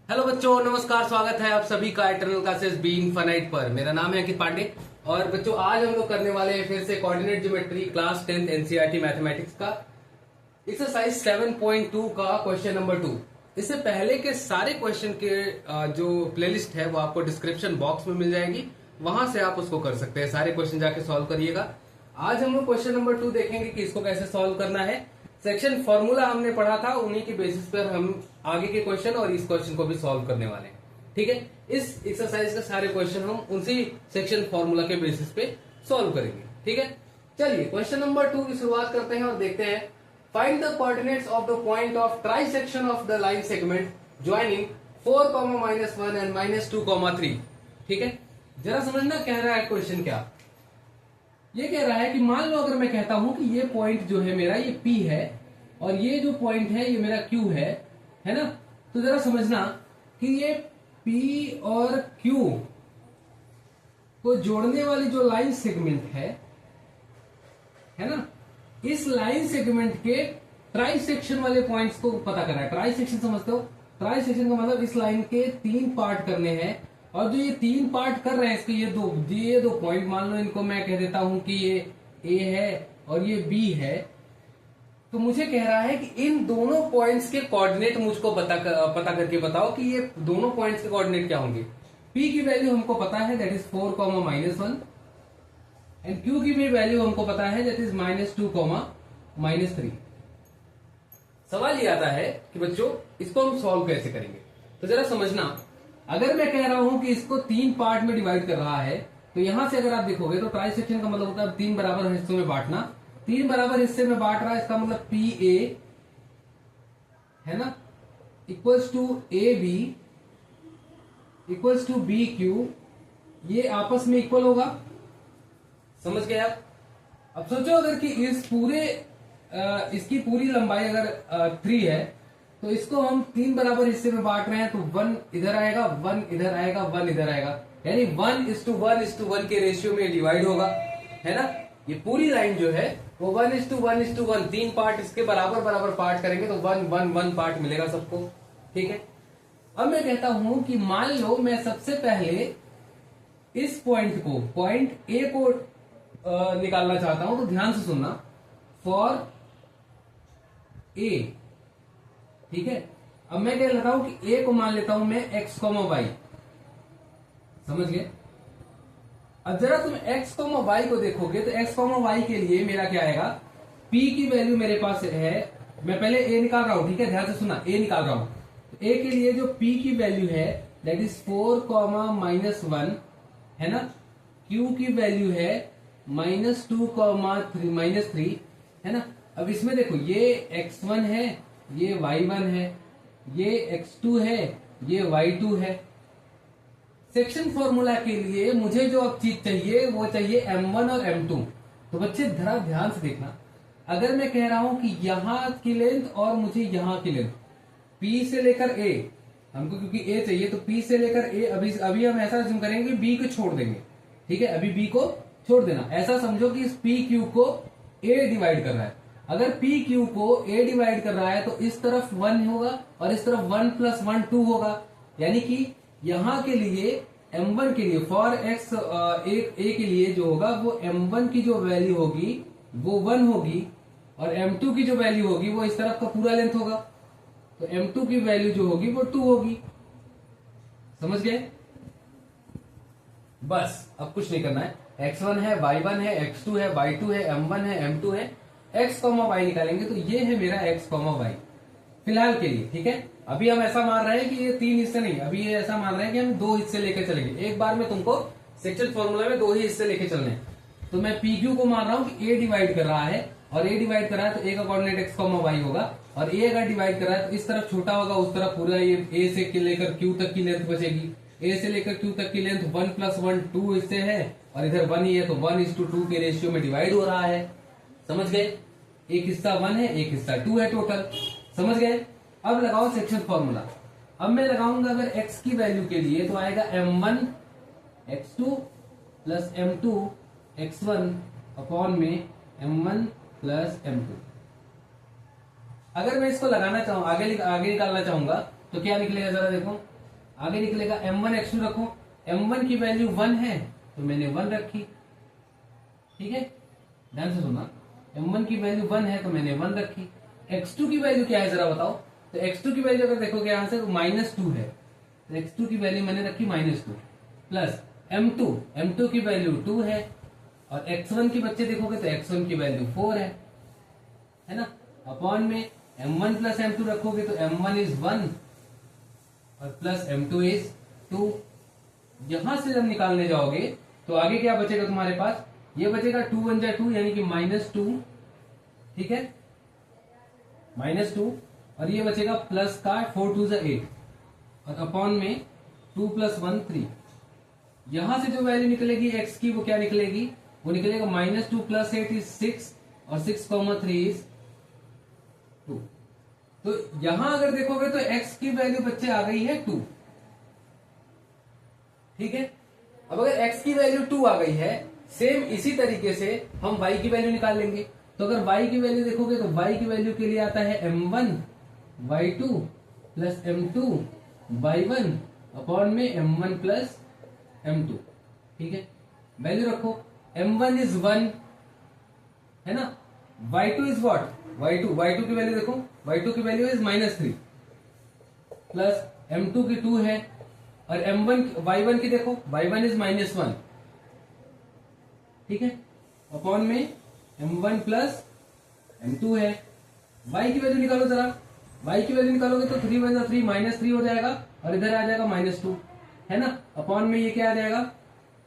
Hello बच्चों, नमस्कार। स्वागत है आप सभी का इटरनल क्लासेस बीइंग फाइनाइट पर। मेरा नाम है अंकित पांडे और बच्चों आज हम लोग करने वाले हैं फिर से coordinate geometry class 10th NCERT mathematics का एक्सरसाइज 7.2 का क्वेश्चन नंबर 2। इससे पहले के सारे क्वेश्चन के जो प्लेलिस्ट है वो आपको डिस्क्रिप्शन बॉक्स में मिल जाएगी, वहां से आप उसको कर सकते हैं। सारे क्वेश्चन जाके सॉल्व करिएगा। आज हम लोग क्वेश्चन नंबर 2 देखेंगे कि इसको कैसे सॉल्व करना है। सेक्शन फॉर्मूला हमने पढ़ा था, उन्हीं के बेसिस पर हम आगे के क्वेश्चन और इस क्वेश्चन को भी सॉल्व करने वाले हैं। ठीक है, इस एक्सरसाइज के सारे क्वेश्चन हम उसी सेक्शन फॉर्मूला के बेसिस पे सॉल्व करेंगे। ठीक है, चलिए क्वेश्चन नंबर 2 की शुरुआत करते हैं और देखते हैं। Find the coordinates of the point of trisection of the line segment joining 4, -1 and -2, 3। ठीक है, जरा समझना कह रहा है क्वेश्चन क्या। ये कह रहा है कि मान लो अगर मैं कहता हूं कि ये पॉइंट जो है मेरा ये P है और ये जो पॉइंट है ये मेरा Q है ना। तो जरा समझना कि ये P और Q को जोड़ने वाली जो लाइन सेगमेंट है ना, इस लाइन सेगमेंट के ट्राई सेक्शन वाले पॉइंट्स को पता करना है। ट्राई सेक्शन समझते हो? ट्राई सेक्शन का मतलब इस लाइन के 3 पार्ट करने हैं और जो ये 3 पार्ट कर रहे हैं इसके ये दो पॉइंट, मान लो इनको मैं कह देता हूं कि ये A है और ये B है। तो मुझे कह रहा है कि इन दोनों पॉइंट्स के कोऑर्डिनेट मुझको पता करके बताओ कि ये दोनों पॉइंट्स के कोऑर्डिनेट क्या होंगे। P की वैल्यू हमको पता है, दैट इज 4, -1 एंड Q की भी वैल्यू हमको पता है, दैट इज -2, -3। सवाल ये आता है कि बच्चों इसको हम सॉल्व कैसे करेंगे। तो जरा समझना, अगर मैं कह रहा हूं कि इसको 3 पार्ट में डिवाइड कर रहा है तो यहां से अगर आप देखोगे तो ट्राई सेक्शन का मतलब होता है 3 बराबर हिस्सों में बांटना। 3 बराबर हिस्से में बांट रहा है, इसका मतलब PA है ना equals to AB equals to BQ, ये आपस में इक्वल होगा। समझ गए आप? अब सोचो अगर कि इसकी पूरी लंबाई अगर 3 है तो इसको हम 3 बराबर हिस्से में बांट रहे हैं तो 1 इधर आएगा, 1 इधर आएगा, 1 इधर आएगा, यानी 1:1:1 के रेशियो में डिवाइड होगा, है ना। ये पूरी लाइन जो है वो 1:1:1, 3 पार्ट इसके बराबर बराबर पार्ट करेंगे तो 1:1:1 पार्ट मिलेगा सबको। ठीक है, अब मैं कहता हूं कि मान लो मैं सबसे पहले इस पॉइंट ए को निकालना चाहता हूं। तो ध्यान से सुनना, फॉर ए। ठीक है, अब मैं क्या लेता हूं कि ए को मान लेता हूं मैं x, y। समझ गए? अब जरा तुम x, y को देखोगे तो x, y के लिए मेरा क्या आएगा, p की वैल्यू मेरे पास है, मैं पहले a निकाल रहा हूं। ठीक है, ध्यान से सुनना, a निकाल रहा हूं। तो a के लिए जो p की वैल्यू है दैट इज 4, -1 है ना। q की वैल्यू है -2, -3 है ना। अब इसमें देखो ये x1 है, ये y1 है, ये x2 है, ये y2 है। सेक्शन फॉर्मूला के लिए मुझे जो अब चीज चाहिए वो चाहिए m1 और m2। तो बच्चे जरा ध्यान से देखना, अगर मैं कह रहा हूं कि यहां की लेंथ और मुझे यहां की लेंथ P से लेकर A, हमको क्योंकि A चाहिए तो P से लेकर A, अभी हम ऐसा अज्यूम करेंगे कि B को छोड़ देंगे। ठीक है, अभी B को छोड़ देना। ऐसा समझो कि इस PQ को A डिवाइड कर रहा है। अगर PQ को A डिवाइड कर रहा है तो इस तरफ 1 होगा और इस तरफ 1 + 1 2 होगा, यानी कि यहां के लिए M1 के लिए फॉर x A के लिए जो होगा वो M1 की जो वैल्यू होगी वो 1 होगी और M2 की जो वैल्यू होगी वो इस तरफ का पूरा लेंथ होगा। तो M2 की वैल्यू जो होगी वो 2 होगी। समझ गए? बस अब कुछ नहीं करना है। x1 है, y1 है, x2 है, y2 है, m1 है, m2 है, x, y निकालेंगे तो ये है मेरा x, y फिलहाल के लिए। ठीक है, अभी हम ऐसा मान रहे हैं कि ये 3 हिस्से नहीं, अभी ये ऐसा मान रहे हैं कि हम 2 हिस्से लेके चलेंगे। एक बार में तुमको सेक्शन फॉर्मूला में 2 ही हिस्से लेके चलने हैं। तो मैं PQ को मान रहा हूं कि A डिवाइड कर रहा है और A डिवाइड कर रहा है तो A का कोऑर्डिनेट x, y होगा और A अगर डिवाइड कर रहा है तो इस तरफ छोटा होगा, उस तरफ पूरा ये A से लेकर Q तक की लेंथ बचेगी। A से लेकर Q तक की लेंथ 1 + 1 2 हिस्से है और इधर 1 ही है तो 1:2 के रेशियो में डिवाइड हो रहा है। समझ गए? एक हिस्सा 1 है, एक हिस्सा 2 है टोटल। समझ गए? अब लगाओ सेक्शन फॉर्मूला। अब मैं लगाऊंगा अगर x की वैल्यू के लिए तो आएगा m1 x2 + m2 x1 upon में m1 + m2। अगर मैं इसको लगाना चाहूं आगे निकालना चाहूंगा तो क्या निकलेगा जरा देखो, आगे निकलेगा m1 x2 रखो, m1 की वैल्यू 1 है तो मैंने 1 रखी, ठीक है, ध्यान से सुनना, m1 की वैल्यू 1 है तो मैंने 1 रखी। x2 की वैल्यू क्या है जरा बताओ, तो x2 की वैल्यू अगर देखोगे यहां से तो -2 है, तो x2 की वैल्यू मैंने रखी -2 प्लस m2 की वैल्यू 2 है, और x1 की बच्चे देखोगे तो x1 की वैल्यू 4 है ना, अपॉन में m1 प्लस m2 रखोगे तो m1 इज 1 और प्लस m2 इज 2। यहां से जब निकालने जाओगे तो आगे क्या बचेगा तुम्हारे पास, ये बचेगा 2 1 जा 2 यानी कि -2, ठीक है, -2, और ये बचेगा प्लस का 4 2 जा 8 और अपॉन में 2 + 1 3। यहां से जो वैल्यू निकलेगी x की वो क्या निकलेगी, वो निकलेगा -2 + 8 इज 6 और 6, 3 इज 2। तो यहां अगर देखोगे तो x की वैल्यू बच्चे आ गई है 2, ठीक है। अब अगर x की वैल्यू 2 आ गई है, सेम इसी तरीके से हम y की वैल्यू निकाल लेंगे। तो अगर y की वैल्यू देखोगे तो y की वैल्यू के लिए आता है m1 y2 plus m2 y1 upon में m1 प्लस m2, ठीक है, वैल्यू रखो, m1 इज 1 है ना, y2 इज व्हाट, y2 की वैल्यू देखो, y2 की वैल्यू इज -3 प्लस m2 की 2 है, और y1 की देखो, y1 इज -1, ठीक है, अपॉन में m1 प्लस m2 है। y की वैल्यू निकालो जरा, y की वैल्यू निकालोगे तो 3 1 3 -3 हो जाएगा और इधर आ जाएगा -2, है ना, अपॉन में ये क्या आ जाएगा,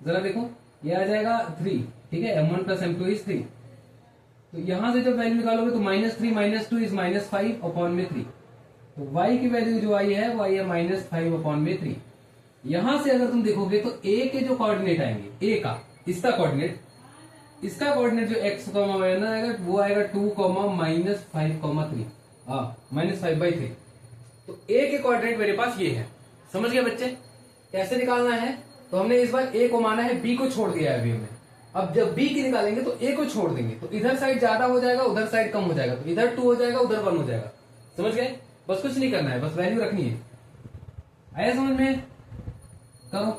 जरा देखो, ये आ जाएगा 3, ठीक है, m1 प्लस m2 इज 3। तो यहां से जब वैल्यू निकालोगे तो -3 - 2 इज -5 अपॉन में 3। तो y की वैल्यू जो आई है वो आई है -5 अपॉन में 3। यहां से अगर तुम देखोगे तो a के जो कोऑर्डिनेट आएंगे, a का इसका कोऑर्डिनेट जो x, y आएगा वो आएगा 2, -5, 3, -5/3। तो a के कोऑर्डिनेट मेरे पास ये है, समझ गए बच्चे, कैसे निकालना है। तो हमने इस बार a को माना है, b को छोड़ दिया है अभी हमने। अब जब b की निकालेंगे तो a को छोड़ देंगे, तो इधर साइड ज्यादा हो जाएगा, उधर साइड कम हो जाएगा, तो इधर 2 हो जाएगा, उधर 1 हो जाएगा, समझ गए, बस कुछ नहीं करना है, बस वैल्यू रखनी है। आया समझ में, करो,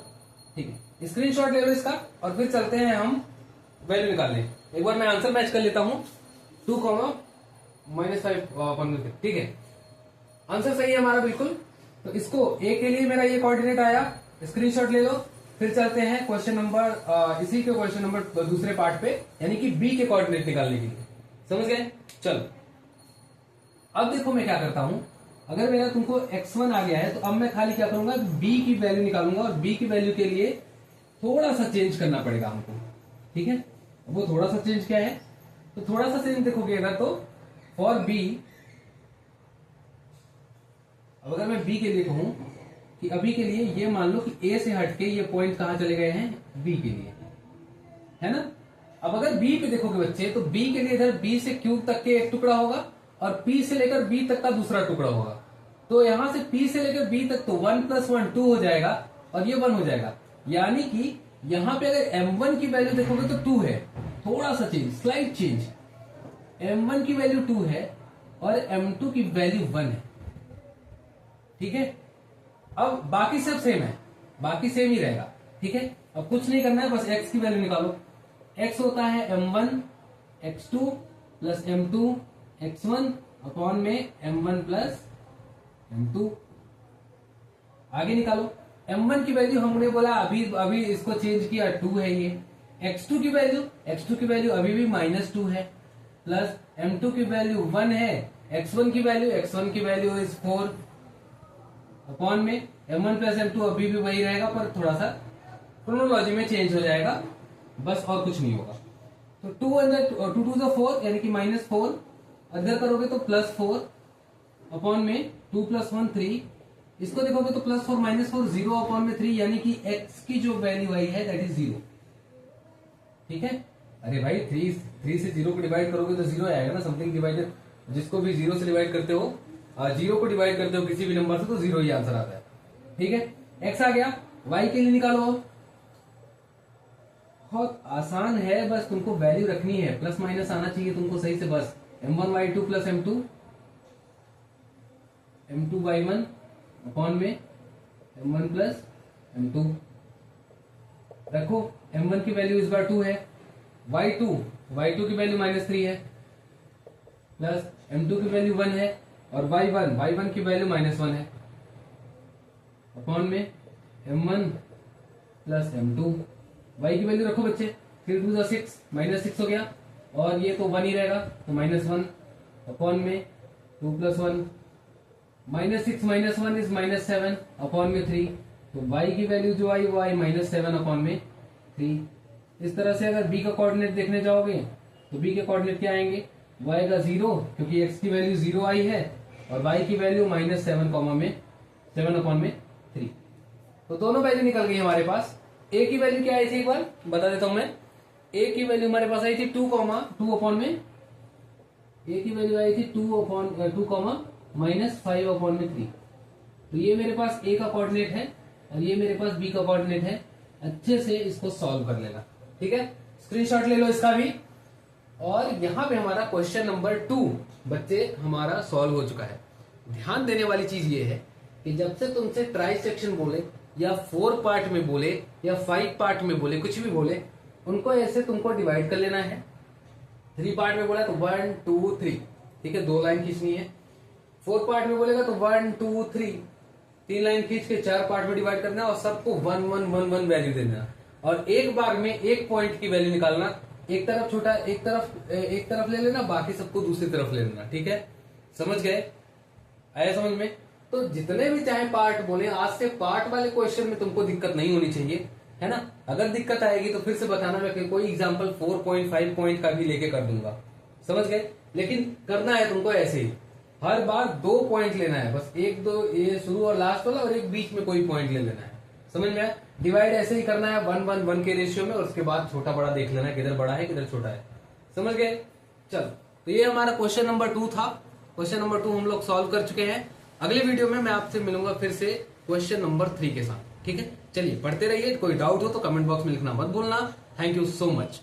ठीक है, स्क्रीनशॉट ले लो इसका और फिर चलते हैं हम वैल्यू निकालने। एक बार मैं आंसर मैच कर लेता हूं, 2, -5, ठीक है, आंसर सही है हमारा बिल्कुल। तो इसको a के लिए मेरा ये कोऑर्डिनेट आया, स्क्रीनशॉट ले लो। फिर चलते हैं क्वेश्चन नंबर, इसी के क्वेश्चन नंबर दूसरे पार्ट पे, यानी कि b के कोऑर्डिनेट निकालने के लिए, समझ गए। चलो अब देखो मैं क्या करता हूं, अगर मेरा तुमको x1 आ गया है तो अब मैं खाली क्या करूंगा, b की वैल्यू निकालूंगा, और b की वैल्यू के लिए थोड़ा सा चेंज करना पड़ेगा हमको, ठीक है। वो थोड़ा सा चेंज क्या है, तो थोड़ा सा चेंज देखोगे अगर तो फॉर b, अब अगर मैं b के लिए कहूं कि अभी के लिए ये मान लो कि a से हटके ये पॉइंट कहां चले गए हैं, b के लिए, है ना। अब अगर b पे देखोगे बच्चे तो b के लिए इधर b से q तक के एक टुकड़ा होगा और p से लेकर b तक का दूसरा टुकड़ा होगा। तो यहां से p से लेकर b तक तो 1 + 1 2 हो जाएगा और ये 1 हो जाएगा, यानी कि यहां पे अगर m1 की वैल्यू देखोगे तो 2 है, थोड़ा सा चेंज, स्लाइट चेंज, m1 की वैल्यू 2 है और m2 की वैल्यू 1 है, ठीक है। अब बाकी सब सेम है, बाकी सेम ही रहेगा, ठीक है। अब कुछ नहीं करना है, बस x की वैल्यू निकालो। x होता है m1 x2 plus m2 x1 upon में m1 प्लस m2। आगे निकालो, m1 की वैल्यू हमने बोला अभी इसको चेंज किया, 2 है ये। x2 की वैल्यू अभी भी -2 है, प्लस m2 की वैल्यू 1 है, x1 की वैल्यू इज 4 अपॉन में m1 प्लस m2 अभी भी वही रहेगा, पर थोड़ा सा क्रोनोलॉजी में चेंज हो जाएगा, बस और कुछ नहीं होगा। तो 2 2 4 यानी कि -4, अदर करोगे तो +4 अपॉन में 2 + 1 3, इसको देखोगे तो +4 -4 0 अपॉन में 3, यानी कि x की जो वैल्यू आई है दैट इज 0, ठीक है। अरे भाई 3 से 0 को डिवाइड करोगे तो 0 आएगा ना, समथिंग डिवाइडेड, जिसको भी 0 से डिवाइड करते हो, 0 को डिवाइड करते हो किसी भी नंबर से तो 0 ही आंसर आता है, ठीक है। x आ गया, y के लिए निकालो, बहुत आसान है, बस तुमको वैल्यू रखनी है, प्लस माइनस आना चाहिए तुमको सही से, बस m1 y2 plus m2 y1 upon में m1 प्लस m2 रखो। m1 की वैल्यू इस बार 2 है, y2 की वैल्यू -3 है, प्लस m2 की वैल्यू 1 है, और y1 की वैल्यू -1 है, अपॉन में m1 प्लस m2। y की वैल्यू रखो बच्चे, 3 2 6 -6 हो गया, और ये तो 1 ही रहेगा, तो -1 अपॉन में 2 + 1, -6 - 1 इज -7 अपॉन में 3, तो y की वैल्यू जो आई वो आई -7 अपॉन में 3। इस तरह से अगर b का कोऑर्डिनेट देखने जाओगे तो b के कोऑर्डिनेट क्या आएंगे, y का 0, क्योंकि x की वैल्यू 0 आई है, और y की वैल्यू -7 अपॉन में 3। तो दोनों वैल्यू निकल गई हमारे पास। a की वैल्यू क्या आई थी, एक बार बता देता हूं मैं। a की वैल्यू हमारे पास आई थी 2 अपॉन में, a की वैल्यू आई थी 2 -5 अपॉन में 3। तो ये मेरे पास a का कोऑर्डिनेट है और ये मेरे पास b का कोऑर्डिनेट है। अच्छे से इसको सॉल्व कर लेना, ठीक है। स्क्रीनशॉट ले लो इसका भी। और यहां पे हमारा क्वेश्चन नंबर 2 बच्चे हमारा सॉल्व हो चुका है। ध्यान देने वाली चीज ये है कि जब से तुमसे ट्राई सेक्शन बोले या 4 पार्ट में बोले या 5 पार्ट में बोले, कुछ भी बोले, उनको ऐसे तुमको डिवाइड कर लेना है। 3 पार्ट में बोला तो 1 2 3, ठीक है, 2 लाइन खींचनी है। 4 पार्ट में बोलेगा तो 1 2 3, 3 लाइन खींच के 4 पार्ट में डिवाइड करना और सबको 1 1 1 1 वैल्यू देना, और एक बार में एक पॉइंट की वैल्यू निकालना। एक तरफ छोटा, एक तरफ ले लेना, बाकी सबको दूसरी तरफ ले लेना, ठीक है। समझ गए, आया समझ में। तो जितने भी चाहे पार्ट बोले, आज से पार्ट वाले क्वेश्चन में तुमको दिक्कत नहीं होनी चाहिए, है ना। अगर दिक्कत आएगी तो फिर से बताना, मैं कोई एग्जांपल 4.5 पॉइंट का भी लेके कर दूंगा, समझ गए। लेकिन करना है तुमको ऐसे ही, हर बार 2 पॉइंट लेना है बस, 1 2 ये शुरू और लास्ट वाला, और एक बीच में कोई पॉइंट ले लेना है। समझ में आया। डिवाइड ऐसे ही करना है 1 1 1 के रेशियो में, और उसके बाद छोटा बड़ा देख लेना है, किधर बड़ा है किधर छोटा है। समझ गए। चलो, तो ये हमारा क्वेश्चन नंबर 2 था। क्वेश्चन नंबर 2 हम लोग सॉल्व कर चुके हैं। अगले वीडियो में मैं आपसे मिलूंगा फिर से क्वेश्चन नंबर 3 के साथ, ठीक है। चलिए पढ़ते रहिए, कोई डाउट हो तो कमेंट बॉक्स में लिखना मत भूलना। Thank you so much.